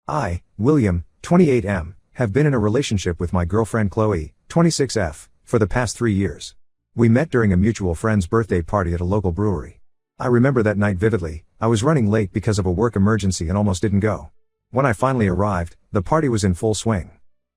I, William, 28M, have been in a relationship with my girlfriend Chloe, 26F, for the past 3 years. We met during a mutual friend's birthday party at a local brewery. I remember that night vividly. I was running late because of a work emergency and almost didn't go. When I finally arrived, the party was in full swing.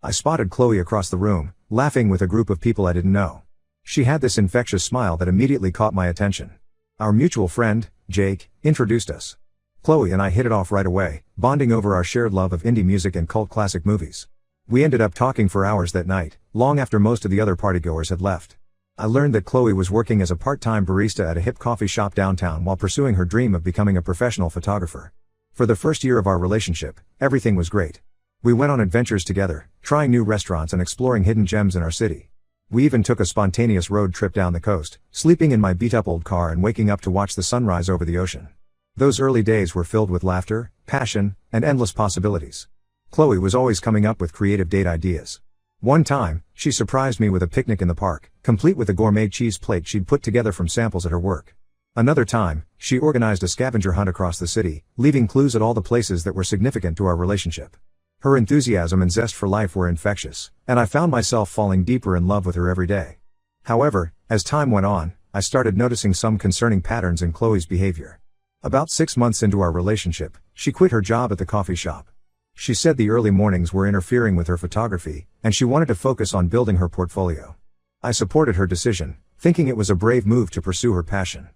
I spotted Chloe across the room, laughing with a group of people I didn't know. She had this infectious smile that immediately caught my attention. Our mutual friend, Jake, introduced us. Chloe and I hit it off right away, bonding over our shared love of indie music and cult classic movies. We ended up talking for hours that night, long after most of the other partygoers had left. I learned that Chloe was working as a part-time barista at a hip coffee shop downtown while pursuing her dream of becoming a professional photographer. For the first year of our relationship, everything was great. We went on adventures together, trying new restaurants and exploring hidden gems in our city. We even took a spontaneous road trip down the coast, sleeping in my beat-up old car and waking up to watch the sunrise over the ocean. Those early days were filled with laughter, passion, and endless possibilities. Chloe was always coming up with creative date ideas. One time, she surprised me with a picnic in the park, complete with a gourmet cheese plate she'd put together from samples at her work. Another time, she organized a scavenger hunt across the city, leaving clues at all the places that were significant to our relationship. Her enthusiasm and zest for life were infectious, and I found myself falling deeper in love with her every day. However, as time went on, I started noticing some concerning patterns in Chloe's behavior. About 6 months into our relationship, she quit her job at the coffee shop. She said the early mornings were interfering with her photography, and she wanted to focus on building her portfolio. I supported her decision, thinking it was a brave move to pursue her passion.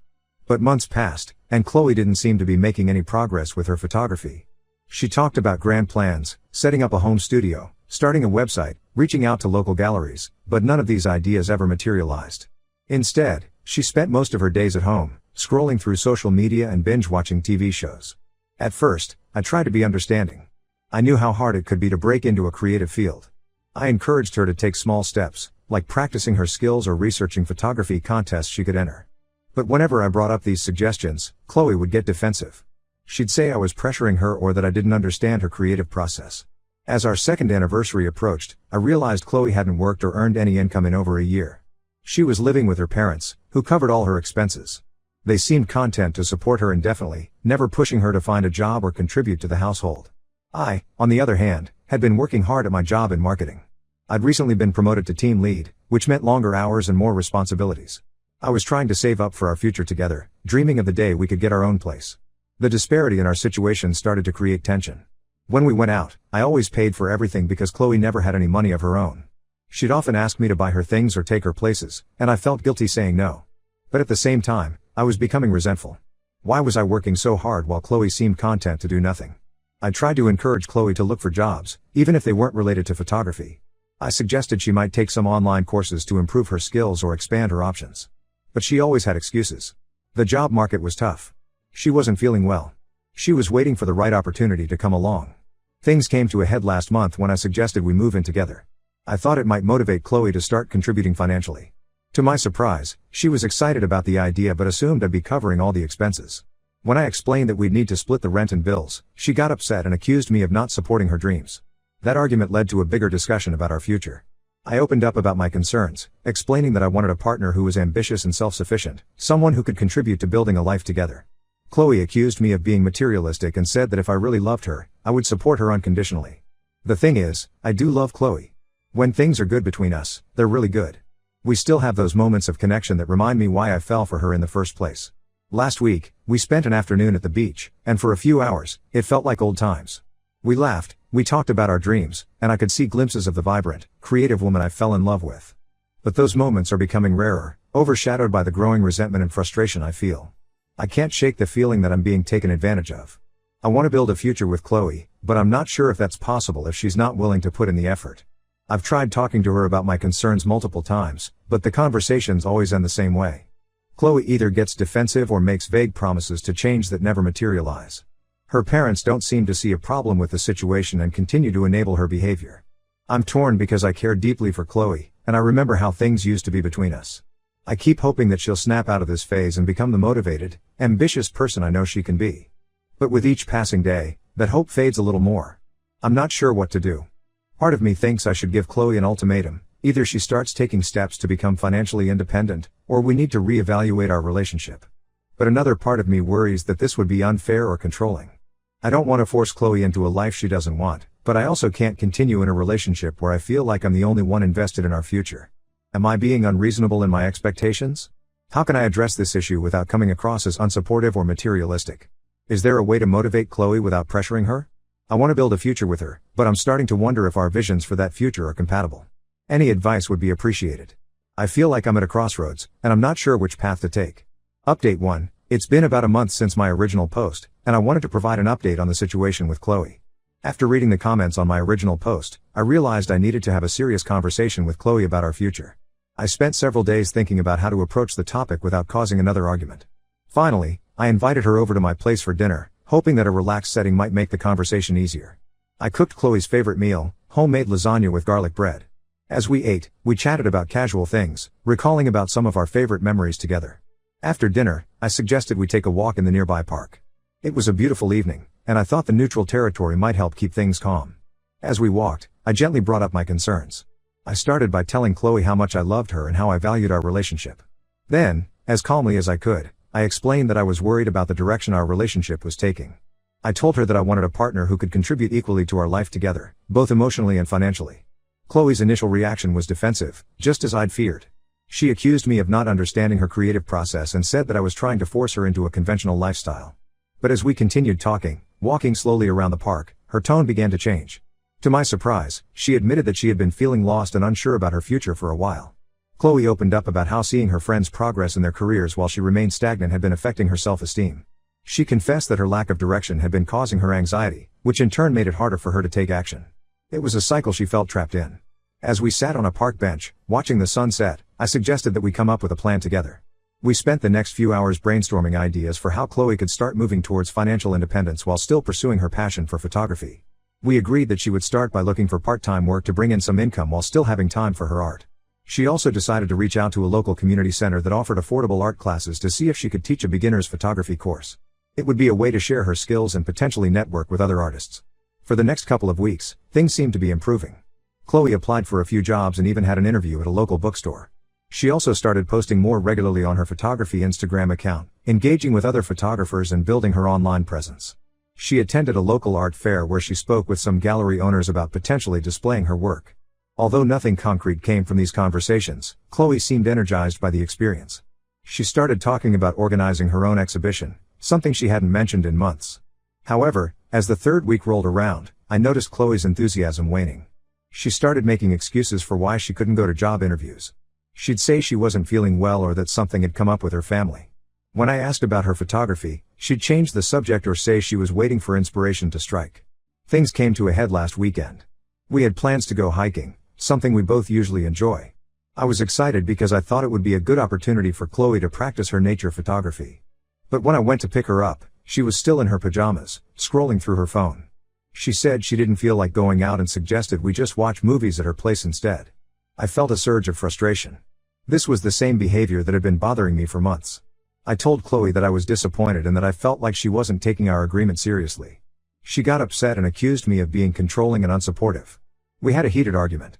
But months passed, and Chloe didn't seem to be making any progress with her photography. She talked about grand plans, setting up a home studio, starting a website, reaching out to local galleries, but none of these ideas ever materialized. Instead, she spent most of her days at home, scrolling through social media and binge-watching TV shows. At first, I tried to be understanding. I knew how hard it could be to break into a creative field. I encouraged her to take small steps, like practicing her skills or researching photography contests she could enter. But whenever I brought up these suggestions, Chloe would get defensive. She'd say I was pressuring her or that I didn't understand her creative process. As our second anniversary approached, I realized Chloe hadn't worked or earned any income in over a year. She was living with her parents, who covered all her expenses. They seemed content to support her indefinitely, never pushing her to find a job or contribute to the household. I, on the other hand, had been working hard at my job in marketing. I'd recently been promoted to team lead, which meant longer hours and more responsibilities. I was trying to save up for our future together, dreaming of the day we could get our own place. The disparity in our situation started to create tension. When we went out, I always paid for everything because Chloe never had any money of her own. She'd often ask me to buy her things or take her places, and I felt guilty saying no. But at the same time, I was becoming resentful. Why was I working so hard while Chloe seemed content to do nothing? I tried to encourage Chloe to look for jobs, even if they weren't related to photography. I suggested she might take some online courses to improve her skills or expand her options. But she always had excuses. The job market was tough. She wasn't feeling well. She was waiting for the right opportunity to come along. Things came to a head last month when I suggested we move in together. I thought it might motivate Chloe to start contributing financially. To my surprise, she was excited about the idea but assumed I'd be covering all the expenses. When I explained that we'd need to split the rent and bills, she got upset and accused me of not supporting her dreams. That argument led to a bigger discussion about our future. I opened up about my concerns, explaining that I wanted a partner who was ambitious and self-sufficient, someone who could contribute to building a life together. Chloe accused me of being materialistic and said that if I really loved her, I would support her unconditionally. The thing is, I do love Chloe. When things are good between us, they're really good. We still have those moments of connection that remind me why I fell for her in the first place. Last week, we spent an afternoon at the beach, and for a few hours, it felt like old times. We laughed, we talked about our dreams, and I could see glimpses of the vibrant, creative woman I fell in love with. But those moments are becoming rarer, overshadowed by the growing resentment and frustration I feel. I can't shake the feeling that I'm being taken advantage of. I want to build a future with Chloe, but I'm not sure if that's possible if she's not willing to put in the effort. I've tried talking to her about my concerns multiple times, but the conversations always end the same way. Chloe either gets defensive or makes vague promises to change that never materialize. Her parents don't seem to see a problem with the situation and continue to enable her behavior. I'm torn because I care deeply for Chloe, and I remember how things used to be between us. I keep hoping that she'll snap out of this phase and become the motivated, ambitious person I know she can be. But with each passing day, that hope fades a little more. I'm not sure what to do. Part of me thinks I should give Chloe an ultimatum. Either she starts taking steps to become financially independent, or we need to reevaluate our relationship. But another part of me worries that this would be unfair or controlling. I don't want to force Chloe into a life she doesn't want, but I also can't continue in a relationship where I feel like I'm the only one invested in our future. Am I being unreasonable in my expectations? How can I address this issue without coming across as unsupportive or materialistic? Is there a way to motivate Chloe without pressuring her? I want to build a future with her, but I'm starting to wonder if our visions for that future are compatible. Any advice would be appreciated. I feel like I'm at a crossroads, and I'm not sure which path to take. Update 1. It's been about a month since my original post, and I wanted to provide an update on the situation with Chloe. After reading the comments on my original post, I realized I needed to have a serious conversation with Chloe about our future. I spent several days thinking about how to approach the topic without causing another argument. Finally, I invited her over to my place for dinner, hoping that a relaxed setting might make the conversation easier. I cooked Chloe's favorite meal, homemade lasagna with garlic bread. As we ate, we chatted about casual things, recalling about some of our favorite memories together. After dinner, I suggested we take a walk in the nearby park. It was a beautiful evening, and I thought the neutral territory might help keep things calm. As we walked, I gently brought up my concerns. I started by telling Chloe how much I loved her and how I valued our relationship. Then, as calmly as I could, I explained that I was worried about the direction our relationship was taking. I told her that I wanted a partner who could contribute equally to our life together, both emotionally and financially. Chloe's initial reaction was defensive, just as I'd feared. She accused me of not understanding her creative process and said that I was trying to force her into a conventional lifestyle. But as we continued talking, walking slowly around the park, her tone began to change. To my surprise, she admitted that she had been feeling lost and unsure about her future for a while. Chloe opened up about how seeing her friends progress in their careers while she remained stagnant had been affecting her self-esteem. She confessed that her lack of direction had been causing her anxiety, which in turn made it harder for her to take action. It was a cycle she felt trapped in. As we sat on a park bench, watching the sun set, I suggested that we come up with a plan together. We spent the next few hours brainstorming ideas for how Chloe could start moving towards financial independence while still pursuing her passion for photography. We agreed that she would start by looking for part-time work to bring in some income while still having time for her art. She also decided to reach out to a local community center that offered affordable art classes to see if she could teach a beginner's photography course. It would be a way to share her skills and potentially network with other artists. For the next couple of weeks, things seemed to be improving. Chloe applied for a few jobs and even had an interview at a local bookstore. She also started posting more regularly on her photography Instagram account, engaging with other photographers and building her online presence. She attended a local art fair where she spoke with some gallery owners about potentially displaying her work. Although nothing concrete came from these conversations, Chloe seemed energized by the experience. She started talking about organizing her own exhibition, something she hadn't mentioned in months. However, as the third week rolled around, I noticed Chloe's enthusiasm waning. She started making excuses for why she couldn't go to job interviews. She'd say she wasn't feeling well or that something had come up with her family. When I asked about her photography, she'd change the subject or say she was waiting for inspiration to strike. Things came to a head last weekend. We had plans to go hiking, something we both usually enjoy. I was excited because I thought it would be a good opportunity for Chloe to practice her nature photography. But when I went to pick her up, she was still in her pajamas, scrolling through her phone. She said she didn't feel like going out and suggested we just watch movies at her place instead. I felt a surge of frustration. This was the same behavior that had been bothering me for months. I told Chloe that I was disappointed and that I felt like she wasn't taking our agreement seriously. She got upset and accused me of being controlling and unsupportive. We had a heated argument.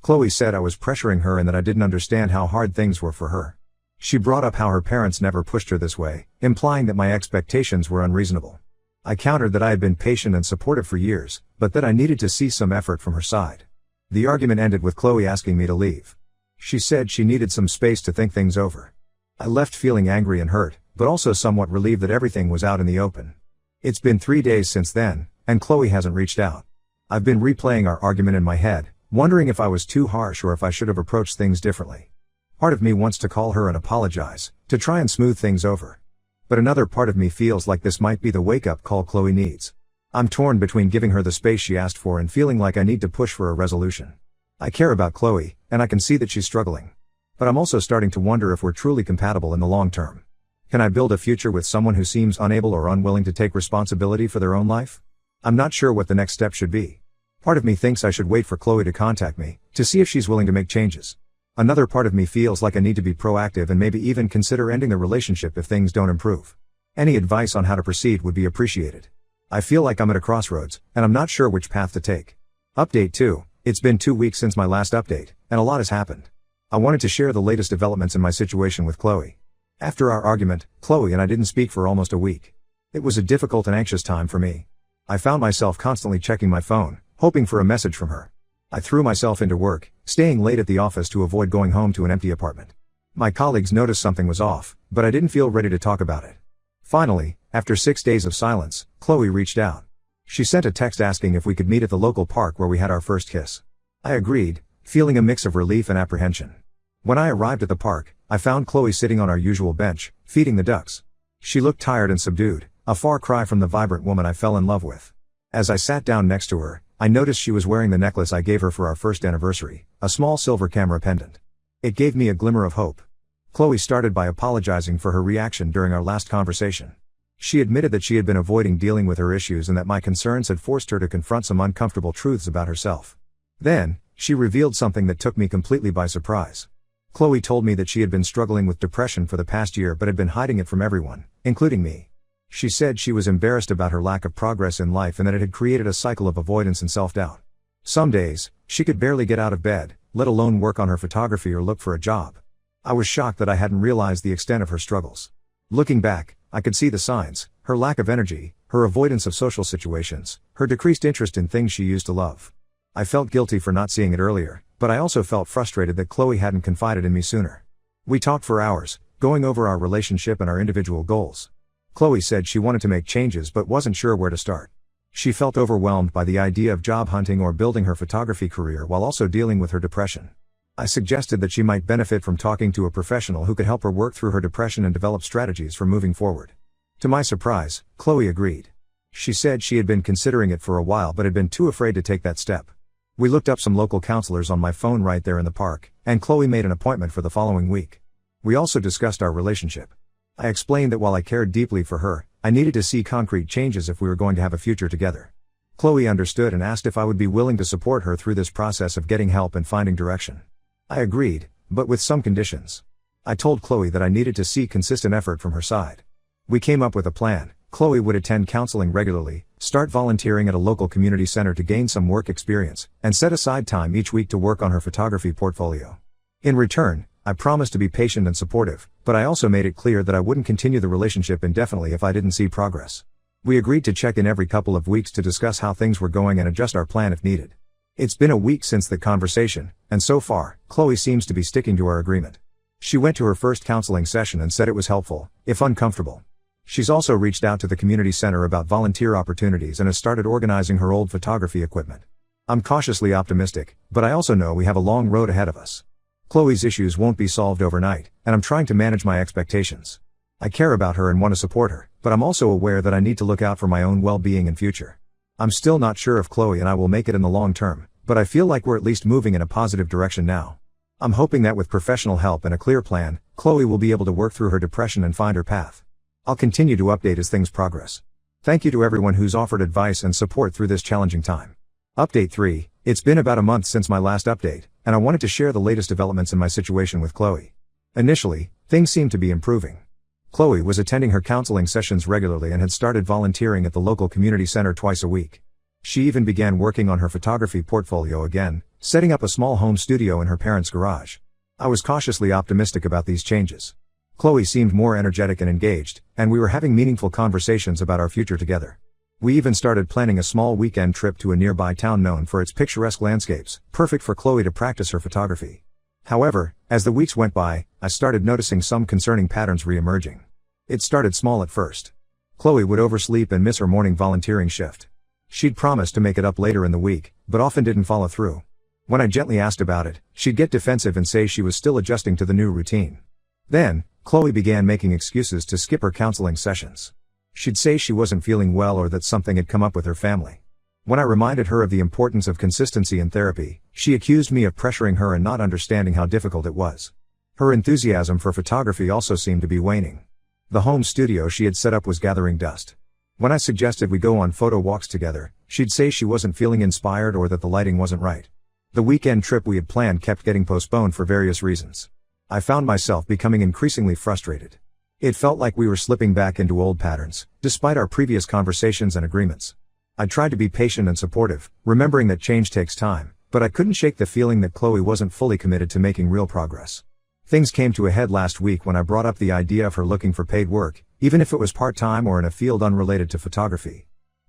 Chloe said I was pressuring her and that I didn't understand how hard things were for her. She brought up how her parents never pushed her this way, implying that my expectations were unreasonable. I countered that I had been patient and supportive for years, but that I needed to see some effort from her side. The argument ended with Chloe asking me to leave. She said she needed some space to think things over. I left feeling angry and hurt, but also somewhat relieved that everything was out in the open. It's been 3 days since then, and Chloe hasn't reached out. I've been replaying our argument in my head, wondering if I was too harsh or if I should have approached things differently. Part of me wants to call her and apologize, to try and smooth things over. But another part of me feels like this might be the wake-up call Chloe needs. I'm torn between giving her the space she asked for and feeling like I need to push for a resolution. I care about Chloe, and I can see that she's struggling. But I'm also starting to wonder if we're truly compatible in the long term. Can I build a future with someone who seems unable or unwilling to take responsibility for their own life? I'm not sure what the next step should be. Part of me thinks I should wait for Chloe to contact me, to see if she's willing to make changes. Another part of me feels like I need to be proactive and maybe even consider ending the relationship if things don't improve. Any advice on how to proceed would be appreciated. I feel like I'm at a crossroads, and I'm not sure which path to take. Update 2. It's been 2 weeks since my last update, and a lot has happened. I wanted to share the latest developments in my situation with Chloe. After our argument, Chloe and I didn't speak for almost a week. It was a difficult and anxious time for me. I found myself constantly checking my phone, hoping for a message from her. I threw myself into work, staying late at the office to avoid going home to an empty apartment. My colleagues noticed something was off, but I didn't feel ready to talk about it. Finally, after 6 days of silence, Chloe reached out. She sent a text asking if we could meet at the local park where we had our first kiss. I agreed, feeling a mix of relief and apprehension. When I arrived at the park, I found Chloe sitting on our usual bench, feeding the ducks. She looked tired and subdued, a far cry from the vibrant woman I fell in love with. As I sat down next to her, I noticed she was wearing the necklace I gave her for our first anniversary, a small silver camera pendant. It gave me a glimmer of hope. Chloe started by apologizing for her reaction during our last conversation. She admitted that she had been avoiding dealing with her issues and that my concerns had forced her to confront some uncomfortable truths about herself. Then, she revealed something that took me completely by surprise. Chloe told me that she had been struggling with depression for the past year but had been hiding it from everyone, including me. She said she was embarrassed about her lack of progress in life and that it had created a cycle of avoidance and self-doubt. Some days, she could barely get out of bed, let alone work on her photography or look for a job. I was shocked that I hadn't realized the extent of her struggles. Looking back, I could see the signs: her lack of energy, her avoidance of social situations, her decreased interest in things she used to love. I felt guilty for not seeing it earlier, but I also felt frustrated that Chloe hadn't confided in me sooner. We talked for hours, going over our relationship and our individual goals. Chloe said she wanted to make changes but wasn't sure where to start. She felt overwhelmed by the idea of job hunting or building her photography career while also dealing with her depression. I suggested that she might benefit from talking to a professional who could help her work through her depression and develop strategies for moving forward. To my surprise, Chloe agreed. She said she had been considering it for a while but had been too afraid to take that step. We looked up some local counselors on my phone right there in the park, and Chloe made an appointment for the following week. We also discussed our relationship. I explained that while I cared deeply for her, I needed to see concrete changes if we were going to have a future together. Chloe understood and asked if I would be willing to support her through this process of getting help and finding direction. I agreed, but with some conditions. I told Chloe that I needed to see consistent effort from her side. We came up with a plan. Chloe would attend counseling regularly, start volunteering at a local community center to gain some work experience, and set aside time each week to work on her photography portfolio. In return, I promised to be patient and supportive, but I also made it clear that I wouldn't continue the relationship indefinitely if I didn't see progress. We agreed to check in every couple of weeks to discuss how things were going and adjust our plan if needed. It's been a week since the conversation, and so far, Chloe seems to be sticking to our agreement. She went to her first counseling session and said it was helpful, if uncomfortable. She's also reached out to the community center about volunteer opportunities and has started organizing her old photography equipment. I'm cautiously optimistic, but I also know we have a long road ahead of us. Chloe's issues won't be solved overnight, and I'm trying to manage my expectations. I care about her and want to support her, but I'm also aware that I need to look out for my own well-being and future. I'm still not sure if Chloe and I will make it in the long term, but I feel like we're at least moving in a positive direction now. I'm hoping that with professional help and a clear plan, Chloe will be able to work through her depression and find her path. I'll continue to update as things progress. Thank you to everyone who's offered advice and support through this challenging time. Update 3. It's been about a month since my last update, and I wanted to share the latest developments in my situation with Chloe. Initially, things seemed to be improving. Chloe was attending her counseling sessions regularly and had started volunteering at the local community center twice a week. She even began working on her photography portfolio again, setting up a small home studio in her parents' garage. I was cautiously optimistic about these changes. Chloe seemed more energetic and engaged, and we were having meaningful conversations about our future together. We even started planning a small weekend trip to a nearby town known for its picturesque landscapes, perfect for Chloe to practice her photography. However, as the weeks went by, I started noticing some concerning patterns re-emerging. It started small at first. Chloe would oversleep and miss her morning volunteering shift. She'd promised to make it up later in the week, but often didn't follow through. When I gently asked about it, she'd get defensive and say she was still adjusting to the new routine. Then, Chloe began making excuses to skip her counseling sessions. She'd say she wasn't feeling well or that something had come up with her family. When I reminded her of the importance of consistency in therapy, she accused me of pressuring her and not understanding how difficult it was. Her enthusiasm for photography also seemed to be waning. The home studio she had set up was gathering dust. When I suggested we go on photo walks together, she'd say she wasn't feeling inspired or that the lighting wasn't right. The weekend trip we had planned kept getting postponed for various reasons. I found myself becoming increasingly frustrated. It felt like we were slipping back into old patterns, despite our previous conversations and agreements. I tried to be patient and supportive, remembering that change takes time, but I couldn't shake the feeling that Chloe wasn't fully committed to making real progress. Things came to a head last week when I brought up the idea of her looking for paid work, even if it was part-time or in a field unrelated to photography.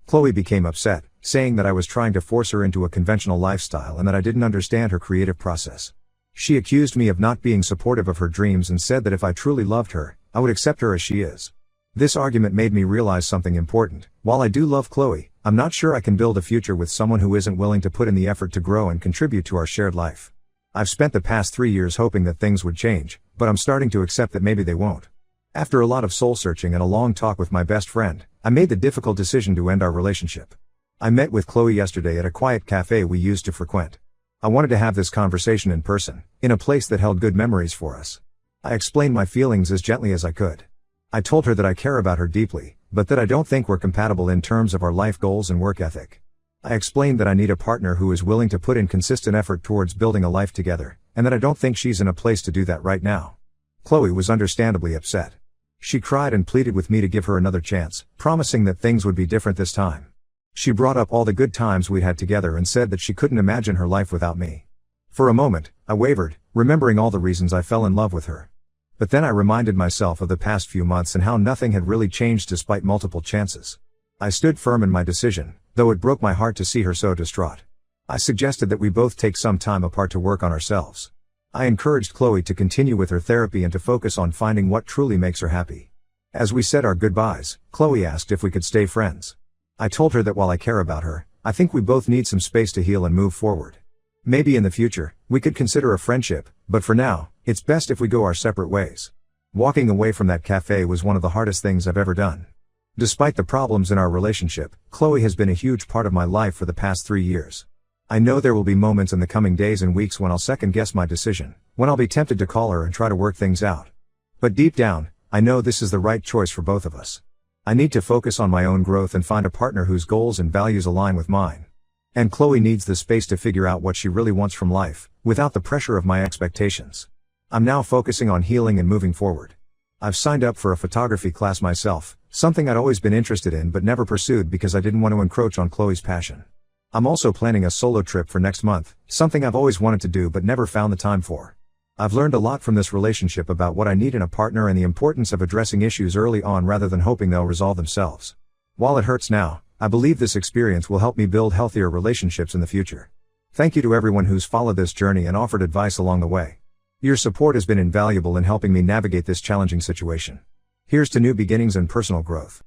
Chloe became upset, saying that I was trying to force her into a conventional lifestyle and that I didn't understand her creative process. She accused me of not being supportive of her dreams and said that if I truly loved her, I would accept her as she is. This argument made me realize something important. While I do love Chloe, I'm not sure I can build a future with someone who isn't willing to put in the effort to grow and contribute to our shared life. I've spent the past 3 years hoping that things would change, but I'm starting to accept that maybe they won't. After a lot of soul searching and a long talk with my best friend, I made the difficult decision to end our relationship. I met with Chloe yesterday at a quiet cafe we used to frequent. I wanted to have this conversation in person, in a place that held good memories for us. I explained my feelings as gently as I could. I told her that I care about her deeply, but that I don't think we're compatible in terms of our life goals and work ethic. I explained that I need a partner who is willing to put in consistent effort towards building a life together, and that I don't think she's in a place to do that right now. Chloe was understandably upset. She cried and pleaded with me to give her another chance, promising that things would be different this time. She brought up all the good times we'd had together and said that she couldn't imagine her life without me. For a moment, I wavered, remembering all the reasons I fell in love with her. But then I reminded myself of the past few months and how nothing had really changed despite multiple chances. I stood firm in my decision, though it broke my heart to see her so distraught. I suggested that we both take some time apart to work on ourselves. I encouraged Chloe to continue with her therapy and to focus on finding what truly makes her happy. As we said our goodbyes, Chloe asked if we could stay friends. I told her that while I care about her, I think we both need some space to heal and move forward. Maybe in the future, we could consider a friendship, but for now, it's best if we go our separate ways. Walking away from that cafe was one of the hardest things I've ever done. Despite the problems in our relationship, Chloe has been a huge part of my life for the past 3 years. I know there will be moments in the coming days and weeks when I'll second guess my decision, when I'll be tempted to call her and try to work things out. But deep down, I know this is the right choice for both of us. I need to focus on my own growth and find a partner whose goals and values align with mine. And Chloe needs the space to figure out what she really wants from life, without the pressure of my expectations. I'm now focusing on healing and moving forward. I've signed up for a photography class myself, something I'd always been interested in but never pursued because I didn't want to encroach on Chloe's passion. I'm also planning a solo trip for next month, something I've always wanted to do but never found the time for. I've learned a lot from this relationship about what I need in a partner and the importance of addressing issues early on rather than hoping they'll resolve themselves. While it hurts now, I believe this experience will help me build healthier relationships in the future. Thank you to everyone who's followed this journey and offered advice along the way. Your support has been invaluable in helping me navigate this challenging situation. Here's to new beginnings and personal growth.